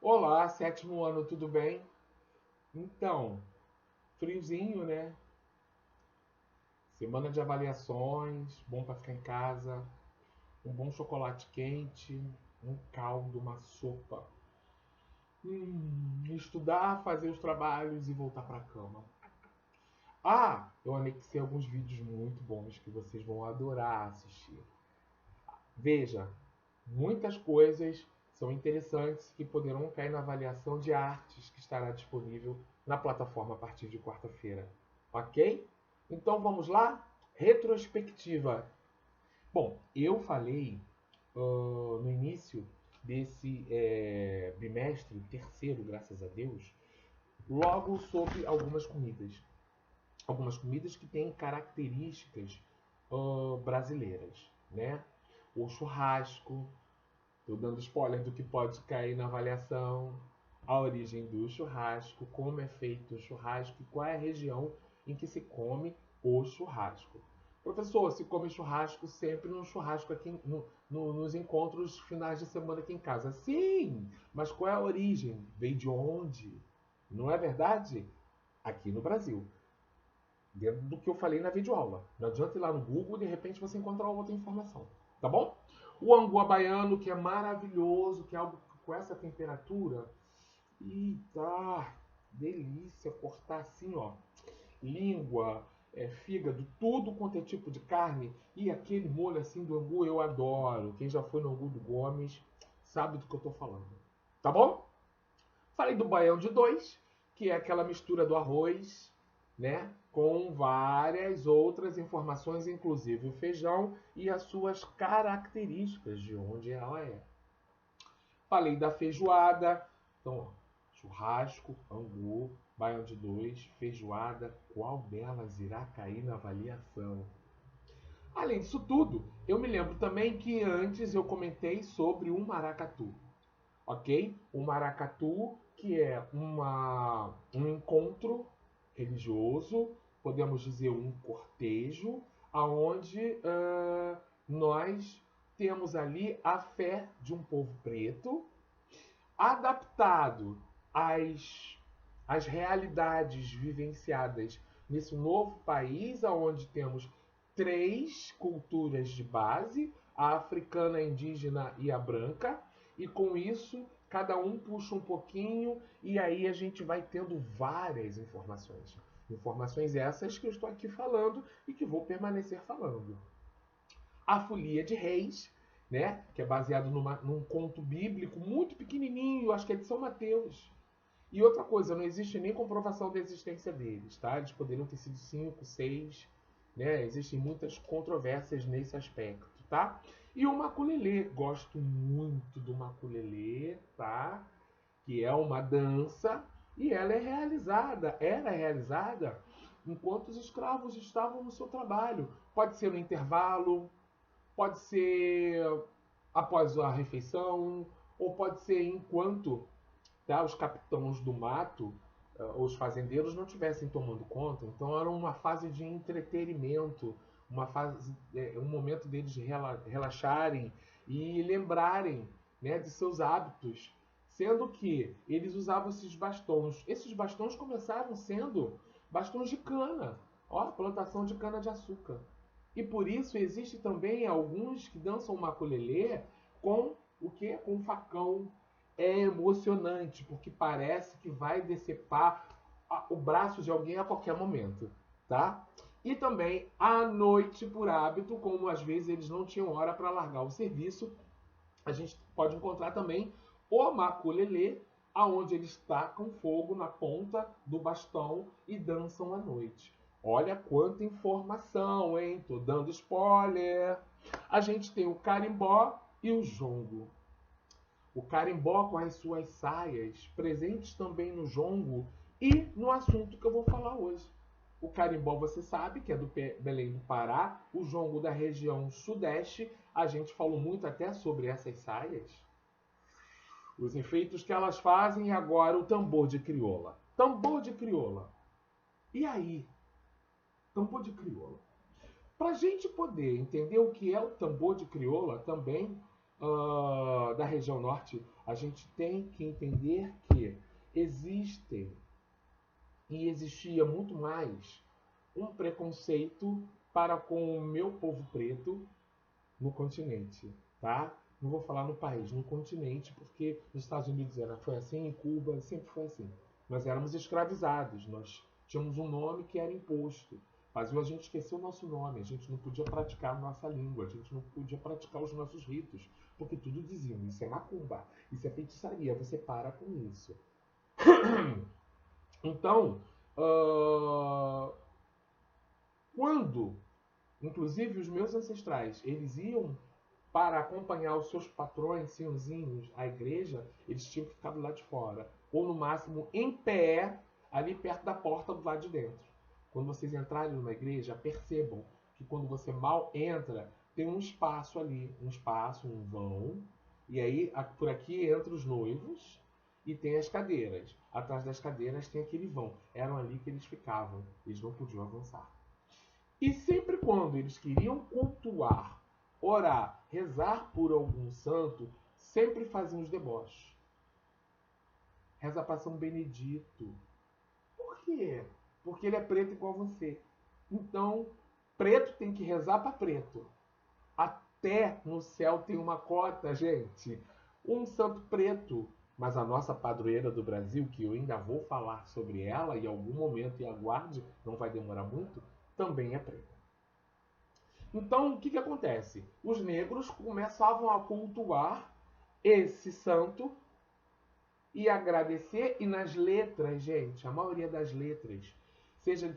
Olá, sétimo ano, tudo bem? Então, friozinho, né? Semana de avaliações, bom para ficar em casa, um bom chocolate quente, um caldo, uma sopa. Estudar, fazer os trabalhos e voltar para a cama. Ah, eu anexei alguns vídeos muito bons que vocês vão adorar assistir. Veja, muitas coisas são interessantes que poderão cair na avaliação de artes que estará disponível na plataforma a partir de quarta-feira. Ok? Então vamos lá? Retrospectiva. Bom, eu falei no início desse bimestre, terceiro, graças a Deus, logo sobre algumas comidas. Algumas comidas que têm características brasileiras, né? O churrasco, estou dando spoiler do que pode cair na avaliação, a origem do churrasco, como é feito o churrasco e qual é a região em que se come o churrasco. Professor, se come churrasco sempre no churrasco aqui nos encontros finais de semana aqui em casa. Sim, mas qual é a origem? Veio de onde? Não é verdade? Aqui no Brasil. Dentro do que eu falei na videoaula. Não adianta ir lá no Google e de repente você encontrar outra informação. Tá bom? O angu baiano, que é maravilhoso, que é algo com essa temperatura. Eita, delícia cortar assim, ó. Língua, fígado, tudo quanto é tipo de carne. E aquele molho assim do angu eu adoro. Quem já foi no angu do Gomes sabe do que eu tô falando. Tá bom? Falei do baião de dois, que é aquela mistura do arroz, né, com várias outras informações, inclusive o feijão e as suas características de onde ela é. Falei da feijoada, então, ó, churrasco, angu, baião de dois, feijoada, qual delas irá cair na avaliação? Além disso tudo, eu me lembro também que antes eu comentei sobre o maracatu, ok? O maracatu, que é um encontro religioso, podemos dizer um cortejo, aonde nós temos ali a fé de um povo preto, adaptado às realidades vivenciadas nesse novo país, onde temos três culturas de base, a africana, a indígena e a branca, e com isso cada um puxa um pouquinho e aí a gente vai tendo várias informações. Informações essas que eu estou aqui falando e que vou permanecer falando. A Folia de Reis, né, que é baseado num conto bíblico muito pequenininho, acho que é de São Mateus. E outra coisa, não existe nem comprovação da existência deles, tá? Eles poderiam ter sido 5, 6, né? Existem muitas controvérsias nesse aspecto, tá? E o maculelê, gosto muito do maculelê, tá? Que é uma dança e ela era realizada enquanto os escravos estavam no seu trabalho. Pode ser no intervalo, pode ser após a refeição, ou pode ser enquanto, tá, os capitães do mato, os fazendeiros não estivessem tomando conta. Então era uma fase de entretenimento, uma fase, um momento deles de relaxarem e lembrarem, né, de seus hábitos, sendo que eles usavam esses bastões. Esses bastões começaram sendo bastões de cana, ó, plantação de cana de açúcar. E por isso existe também alguns que dançam maculelê com o que? Com facão. É emocionante, porque parece que vai decepar o braço de alguém a qualquer momento, tá? E também à noite, por hábito, como às vezes eles não tinham hora para largar o serviço, a gente pode encontrar também o maculelê, aonde eles tacam fogo na ponta do bastão e dançam à noite. Olha quanta informação, hein? Tô dando spoiler. A gente tem o carimbó e o jongo. O carimbó com as suas saias, presentes também no jongo e no assunto que eu vou falar hoje. O carimbó você sabe que é do Belém do Pará, o jongo da região sudeste. A gente falou muito até sobre essas saias, os efeitos que elas fazem, e agora o tambor de crioula. Tambor de crioula. E aí? Tambor de crioula. Para a gente poder entender o que é o tambor de crioula também, da região norte, a gente tem que entender que existem e existia muito mais um preconceito para com o meu povo preto no continente, tá? Não vou falar no país, no continente, porque nos Estados Unidos foi assim, em Cuba sempre foi assim. Nós éramos escravizados, nós tínhamos um nome que era imposto. Faziam a gente esquecer o nosso nome, a gente não podia praticar a nossa língua, a gente não podia praticar os nossos ritos, porque tudo diziam, isso é macumba, isso é feitiçaria, você para com isso. Então, quando, inclusive os meus ancestrais, eles iam para acompanhar os seus patrões, senhorzinhos, à igreja, eles tinham que ficar do lado de fora. Ou no máximo em pé, ali perto da porta do lado de dentro. Quando vocês entrarem numa igreja, percebam que quando você mal entra, tem um espaço ali, um espaço, um vão. E aí, por aqui entram os noivos e tem as cadeiras. Atrás das cadeiras tem aquele vão. Eram ali que eles ficavam. Eles não podiam avançar. E sempre quando eles queriam cultuar, orar, rezar por algum santo, sempre faziam os deboches. Reza para São Benedito. Por quê? Porque ele é preto igual você. Então, preto tem que rezar para preto. Até no céu tem uma cota, gente. Um santo preto. Mas a nossa padroeira do Brasil, que eu ainda vou falar sobre ela em algum momento, e aguarde, não vai demorar muito, também é preta. Então, o que acontece? Os negros começavam a cultuar esse santo e agradecer, e nas letras, gente, a maioria das letras, seja,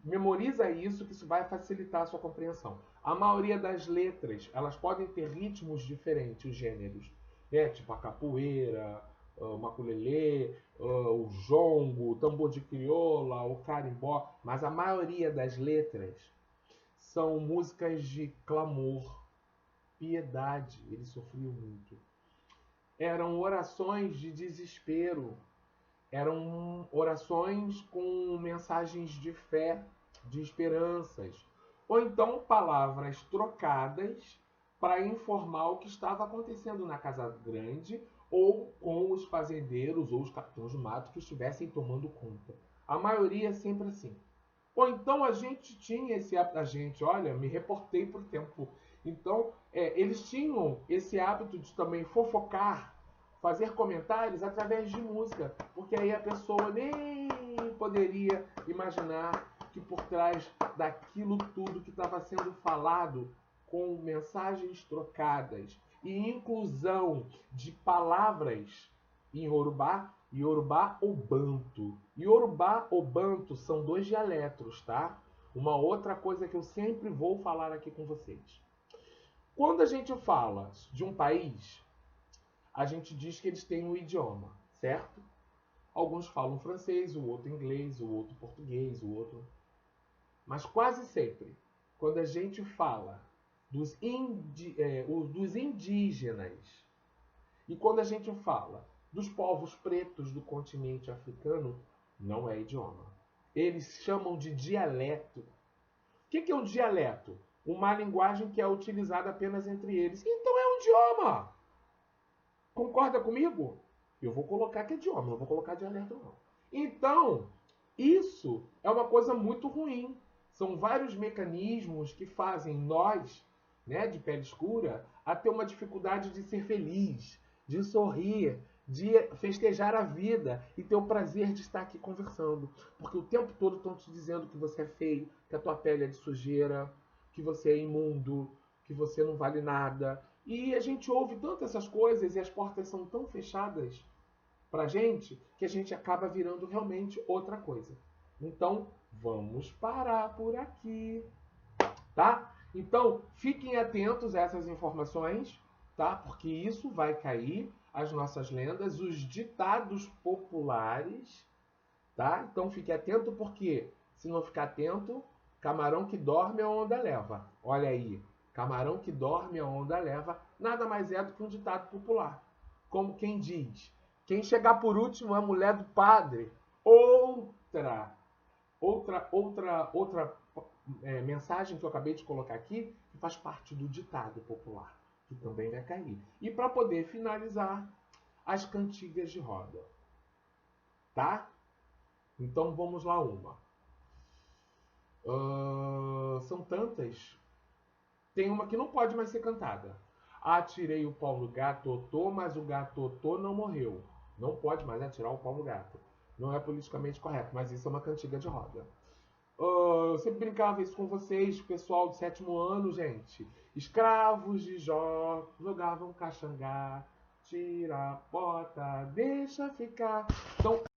memoriza isso, que isso vai facilitar a sua compreensão. A maioria das letras, elas podem ter ritmos diferentes, os gêneros, né? Tipo a capoeira, o maculelê, o jongo, o tambor de crioula, o carimbó, mas a maioria das letras são músicas de clamor, piedade. Ele sofreu muito. Eram orações de desespero. Eram orações com mensagens de fé, de esperanças. Ou então palavras trocadas para informar o que estava acontecendo na Casa Grande ou com os fazendeiros ou os capitães do mato que estivessem tomando conta. A maioria é sempre assim. Ou então a gente tinha esse hábito, olha, me reportei por tempo. Então, eles tinham esse hábito de também fofocar, fazer comentários através de música, porque aí a pessoa nem poderia imaginar que por trás daquilo tudo que estava sendo falado, com mensagens trocadas e inclusão de palavras em Yorubá ou Banto. Yorubá ou Banto são dois dialetos, tá? Uma outra coisa que eu sempre vou falar aqui com vocês. Quando a gente fala de um país, a gente diz que eles têm um idioma, certo? Alguns falam francês, o outro inglês, o outro português, o outro... Mas quase sempre, quando a gente fala dos indígenas e quando a gente fala dos povos pretos do continente africano, não é idioma. Eles chamam de dialeto. O que é um dialeto? Uma linguagem que é utilizada apenas entre eles. Então é um idioma. Concorda comigo? Eu vou colocar que é idioma, não vou colocar dialeto não. Então, isso é uma coisa muito ruim. São vários mecanismos que fazem nós, né, de pele escura, a ter uma dificuldade de ser feliz, de sorrir, de festejar a vida e ter o prazer de estar aqui conversando. Porque o tempo todo estão te dizendo que você é feio, que a tua pele é de sujeira, que você é imundo, que você não vale nada. E a gente ouve tantas essas coisas e as portas são tão fechadas pra gente que a gente acaba virando realmente outra coisa. Então, vamos parar por aqui, tá? Então, fiquem atentos a essas informações, tá? Porque isso vai cair, as nossas lendas, os ditados populares, tá? Então, fique atento porque, se não ficar atento, camarão que dorme a onda leva. Olha aí, camarão que dorme a onda leva, nada mais é do que um ditado popular. Como quem diz, quem chegar por último é a mulher do padre. Outra mensagem que eu acabei de colocar aqui, que faz parte do ditado popular. que também vai cair. E para poder finalizar, as cantigas de roda, tá? Então vamos lá uma. São tantas. Tem uma que não pode mais ser cantada. Atirei o pau no gato, mas o gato não morreu. Não pode mais atirar o pau no gato. Não é politicamente correto, mas isso é uma cantiga de roda. Eu sempre brincava isso com vocês, pessoal do 7º ano, gente. Escravos de Jó jogavam caxangá, tira a bota, deixa ficar. Então,